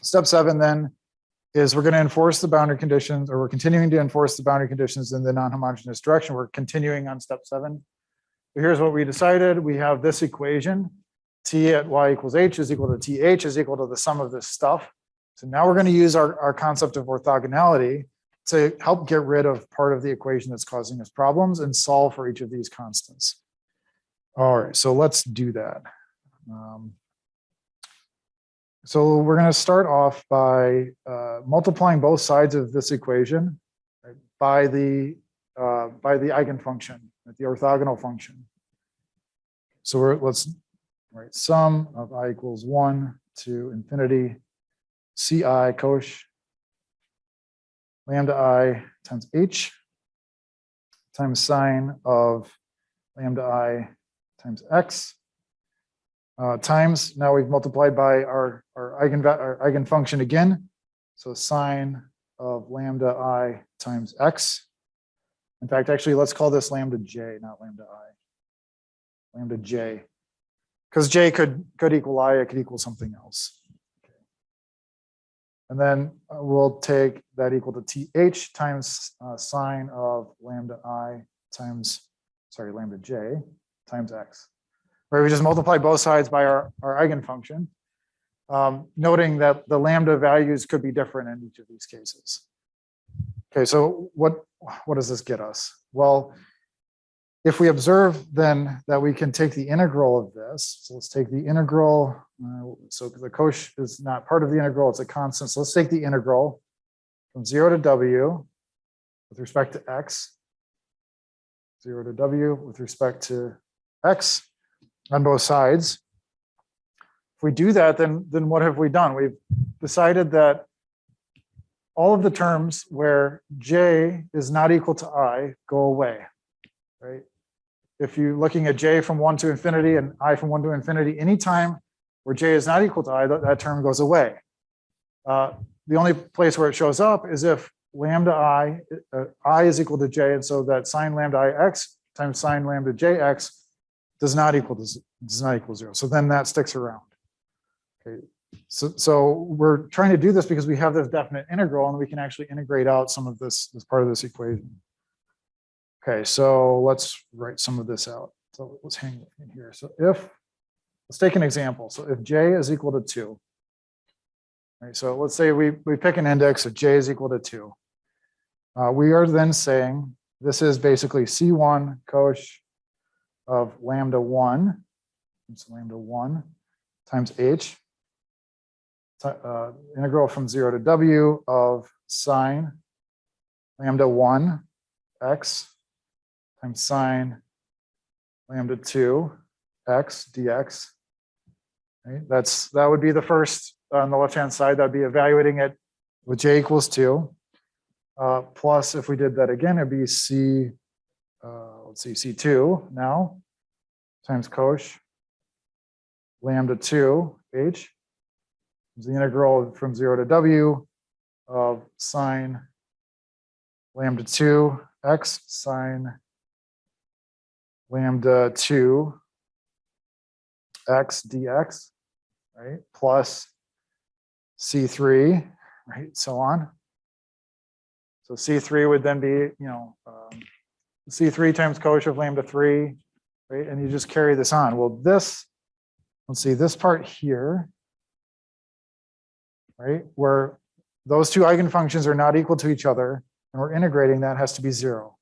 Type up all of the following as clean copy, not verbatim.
Step 7 then is we're going to enforce the boundary conditions, or we're continuing to enforce the boundary conditions in the non-homogeneous direction. We're continuing on step 7. So here's what we decided. We have this equation. T at y equals h is equal to th is equal to the sum of this stuff. So now we're going to use our concept of orthogonality to help get rid of part of the equation that's causing us problems and solve for each of these constants. All right, so let's do that. So we're going to start off by multiplying both sides of this equation, right, by the eigenfunction, the orthogonal function. So let's write sum of I equals 1 to infinity ci cosh lambda I times h times sine of lambda I times x times, now we've multiplied by our eigenfunction again. So sine of lambda I times x. In fact, actually, let's call this lambda j, not lambda I. Lambda j. Because j could equal I, it could equal something else. And then we'll take that equal to th times sine of lambda I times, lambda j times x. Right, we just multiply both sides by our eigenfunction, noting that the lambda values could be different in each of these cases. Okay, so what does this get us? Well, if we observe then that we can take the integral of this, so let's take the integral, so the cosh is not part of the integral, it's a constant. So let's take the integral from 0 to w with respect to x, 0 to w with respect to x on both sides. If we do that, then what have we done? We've decided that all of the terms where j is not equal to I go away, right? If you're looking at j from 1 to infinity and I from 1 to infinity, anytime where j is not equal to I, that term goes away. The only place where it shows up is if lambda I is equal to j, and so that sine lambda I x times sine lambda j x does not equal 0. So then that sticks around. Okay. So we're trying to do this because we have this definite integral, and we can actually integrate out some of this as part of this equation. Okay, so let's write some of this out. So let's hang in here. So let's take an example. So if j is equal to 2, right? So let's say we pick an index of j is equal to 2. We are then saying this is basically C1 cosh of lambda 1, it's lambda 1 times h, integral from 0 to w of sine lambda 1 x times sine lambda 2 x dx. Right? That would be the first on the left-hand side. That'd be evaluating it with j equals 2. Plus, if we did that again, it'd be let's see, C2 now times cosh lambda 2 h is the integral from 0 to w of sine lambda 2 x sine lambda 2 x dx, right? Plus C3, right? So on. So C3 would then be, C3 times cosh of lambda 3, right? And you just carry this on. Well, let's see, this part here, right, where those two eigenfunctions are not equal to each other, and we're integrating, that has to be 0.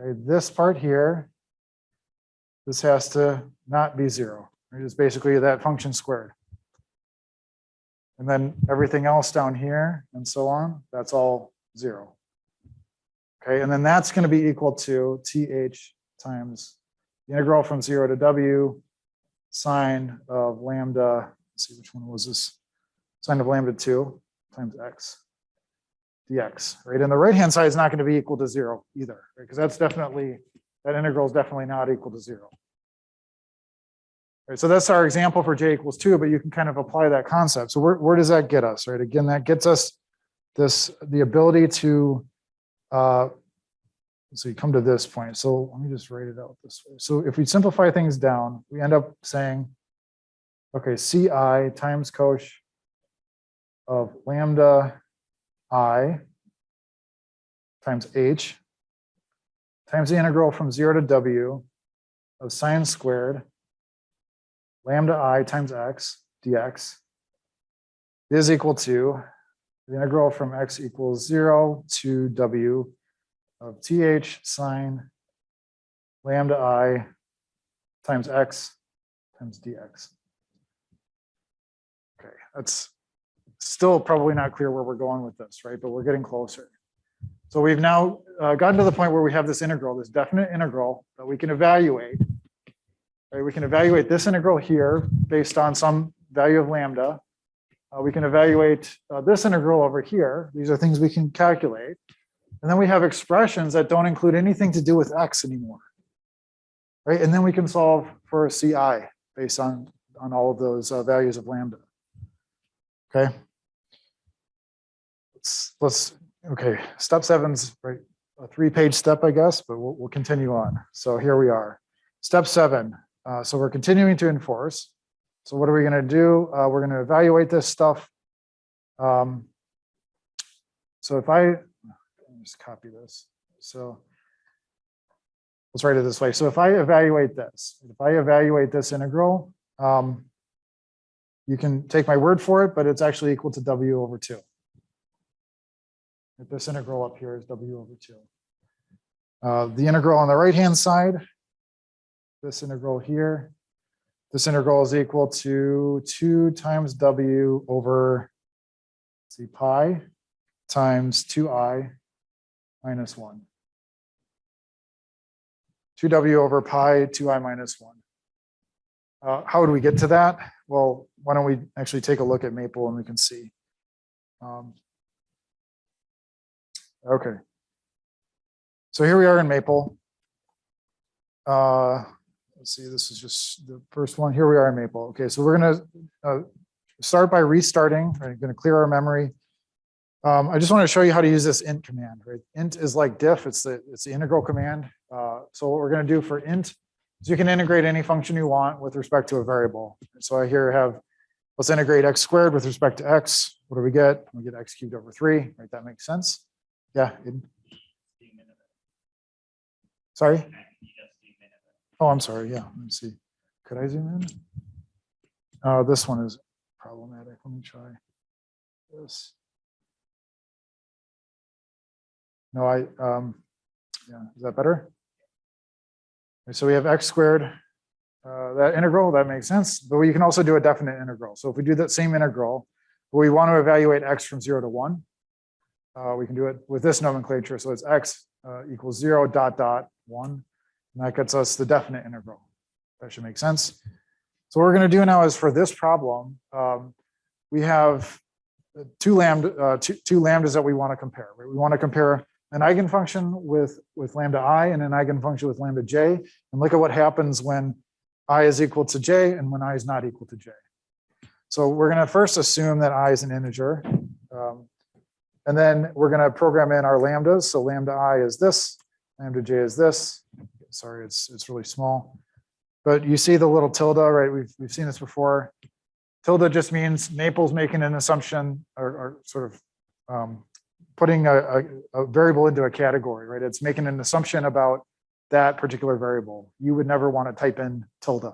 Okay, this part here, this has to not be 0. Right? It's basically that function squared. And then everything else down here and so on, that's all 0. Okay, and then that's going to be equal to th times the integral from 0 to w sine of lambda, let's see, which one was this? Sine of lambda 2 times x dx, right? And the right-hand side is not going to be equal to 0 either, right? Because that integral is definitely not equal to 0. Right, so that's our example for j equals 2, but you can kind of apply that concept. So where does that get us, right? Again, that gets us the ability to, so you come to this point. So let me just write it out this way. So if we simplify things down, we end up saying Okay, CI times cosh of lambda I times H times the integral from 0 to W of sine squared lambda I times X dx is equal to the integral from X equals 0 to W of TH sine lambda I times X times dx. Okay, that's still probably not clear where we're going with this, right? But we're getting closer. So we've now gotten to the point where we have this integral, this definite integral that we can evaluate. Right? We can evaluate this integral here based on some value of lambda. We can evaluate this integral over here. These are things we can calculate. And then we have expressions that don't include anything to do with x anymore. Right? And then we can solve for CI based on all of those values of lambda. Okay. Okay, step 7's right, a 3-page step, I guess, but we'll continue on. So here we are. Step 7. So we're continuing to enforce. So what are we going to do? We're going to evaluate this stuff. So if let me just copy this. So let's write it this way. So if I evaluate this integral, you can take my word for it, but it's actually equal to W over 2. This integral up here is W over 2. The integral on the right-hand side, this integral here, this integral is equal to 2 times W over, let's see, pi times 2I minus 1. 2W over pi, 2I minus 1. How would we get to that? Well, why don't we actually take a look at Maple and we can see. Okay. So here we are in Maple. Let's see, this is just the first one. Here we are in Maple. Okay, so we're going to start by restarting. We're going to clear our memory. I just want to show you how to use this int command. Right? Int is like diff. It's the integral command. So what we're going to do for int is you can integrate any function you want with respect to a variable. So I here have, let's integrate x squared with respect to x. What do we get? We get x cubed over 3. Right? That makes sense. Yeah. Sorry. Oh, I'm sorry. Yeah. Let me see. Could I zoom in? This one is problematic. Let me try this. No, yeah, is that better? Okay, so we have x squared, that integral, that makes sense. But we can also do a definite integral. So if we do that same integral, but we want to evaluate x from 0 to 1, we can do it with this nomenclature. So it's x equals 0 dot dot 1. And that gets us the definite integral. That should make sense. So what we're going to do now is for this problem, we have two lambdas that we want to compare. Right? We want to compare an eigenfunction with lambda I and an eigenfunction with lambda j. And look at what happens when I is equal to j and when I is not equal to j. So we're going to first assume that I is an integer. And then we're going to program in our lambdas. So lambda I is this, lambda j is this. Sorry, it's really small. But you see the little tilde, right? We've seen this before. Tilde just means Maple's making an assumption or sort of putting a variable into a category, right? It's making an assumption about that particular variable. You would never want to type in tilde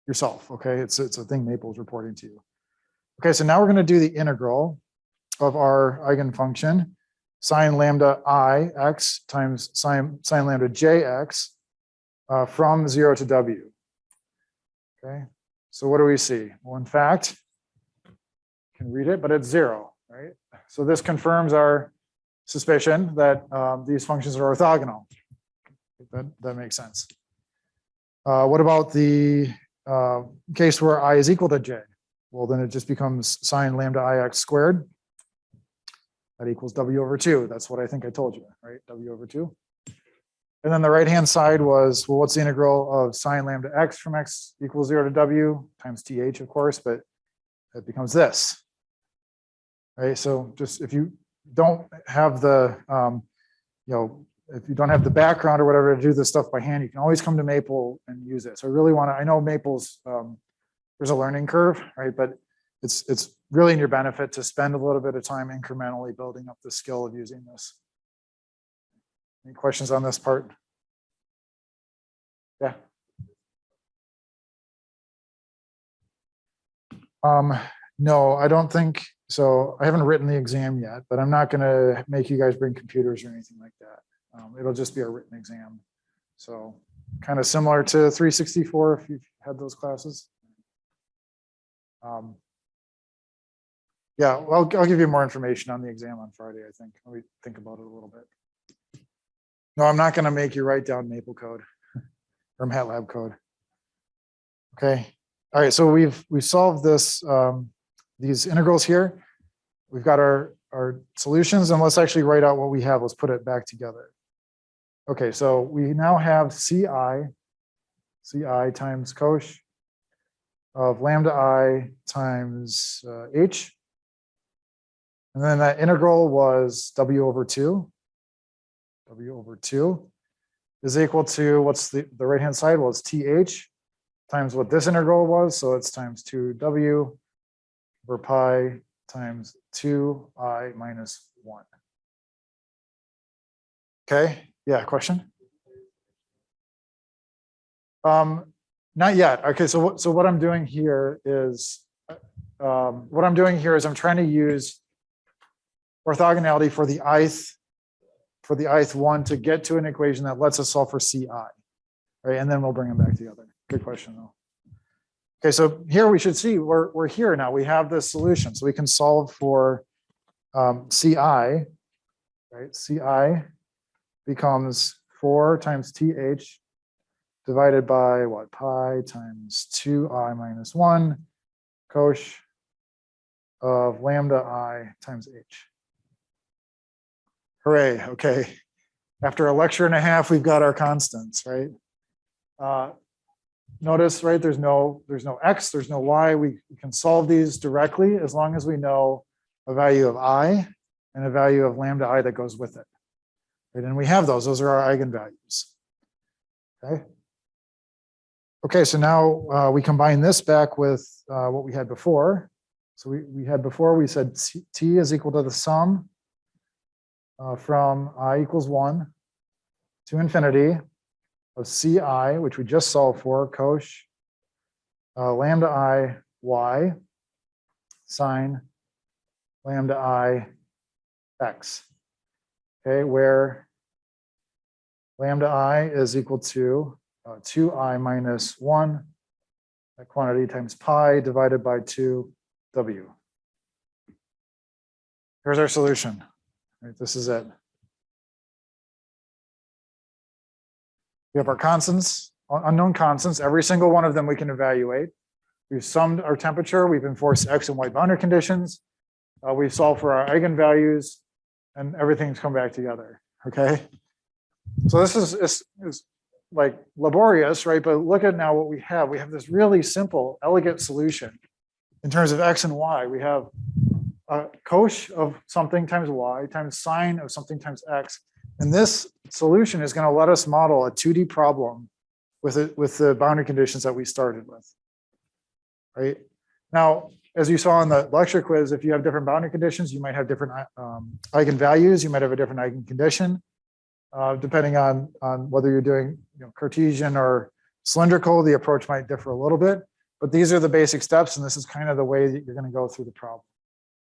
yourself, okay? It's a thing Maple's reporting to you. Okay, so now we're going to do the integral of our eigenfunction, sine lambda I x times sine lambda jx from 0 to w. Okay, so what do we see? Well, in fact, you can read it, but it's 0, right? So this confirms our suspicion that these functions are orthogonal. That makes sense. What about the case where I is equal to j? Well, then it just becomes sine lambda ix squared. That equals w over 2. That's what I think I told you, right? W over 2. And then the right-hand side was, well, what's the integral of sine lambda x from x equals 0 to w times th, of course, but it becomes this, right? So just if you don't have the, if you don't have the background or whatever to do this stuff by hand, you can always come to Maple and use it. So I really want to, I know Maple's there's a learning curve, right? But it's really in your benefit to spend a little bit of time incrementally building up the skill of using this. Any questions on this part? Yeah. No, I don't think so. I haven't written the exam yet, but I'm not going to make you guys bring computers or anything like that. It'll just be a written exam. So kind of similar to 364 if you've had those classes. Yeah, well, I'll give you more information on the exam on Friday, I think. Let me think about it a little bit. No, I'm not going to make you write down Maple code or MATLAB code. Okay. All right, so we've solved this, these integrals here. We've got our solutions, and let's actually write out what we have. Let's put it back together. Okay, so we now have CI times cosh of lambda I times h. And then that integral was W over 2. W over 2 is equal to, what's the right-hand side? Well, it's TH times what this integral was. So it's times 2W over pi times 2I minus 1. Okay, yeah, question? Not yet. Okay, so what I'm doing here is, I'm trying to use orthogonality for the ith one to get to an equation that lets us solve for CI, right? And then we'll bring them back together. Good question, though. Okay, so here we should see we're here now. We have this solution, so we can solve for CI, right? CI becomes 4 times TH divided by what? Pi times 2I minus 1 cosh of lambda I times h. Hooray, okay. After a lecture and a half, we've got our constants, right? Notice, right, there's no x, there's no y. We can solve these directly as long as we know a value of I and a value of lambda I that goes with it. Right? And we have those are our eigenvalues. Okay. Okay, so now we combine this back with what we had before. So we had before, we said t is equal to the sum from I equals 1 to infinity of CI, which we just solved for, cosh lambda I y sine lambda I x. Okay, where lambda I is equal to 2I minus 1, that quantity times pi divided by 2W. Here's our solution. Right, this is it. We have our constants, unknown constants. Every single one of them we can evaluate. We've summed our temperature. We've enforced x and y boundary conditions. We've solved for our eigenvalues, and everything's come back together. Okay. So this is like laborious, right? But look at now what we have. We have this really simple, elegant solution in terms of x and y. We have cosh of something times y times sine of something times x. And this solution is going to let us model a 2D problem with the boundary conditions that we started with. Right? Now, as you saw in the lecture quiz, if you have different boundary conditions, you might have different eigenvalues. You might have a different eigencondition, depending on whether you're doing Cartesian or cylindrical. The approach might differ a little bit, but these are the basic steps, and this is kind of the way that you're going to go through the problem.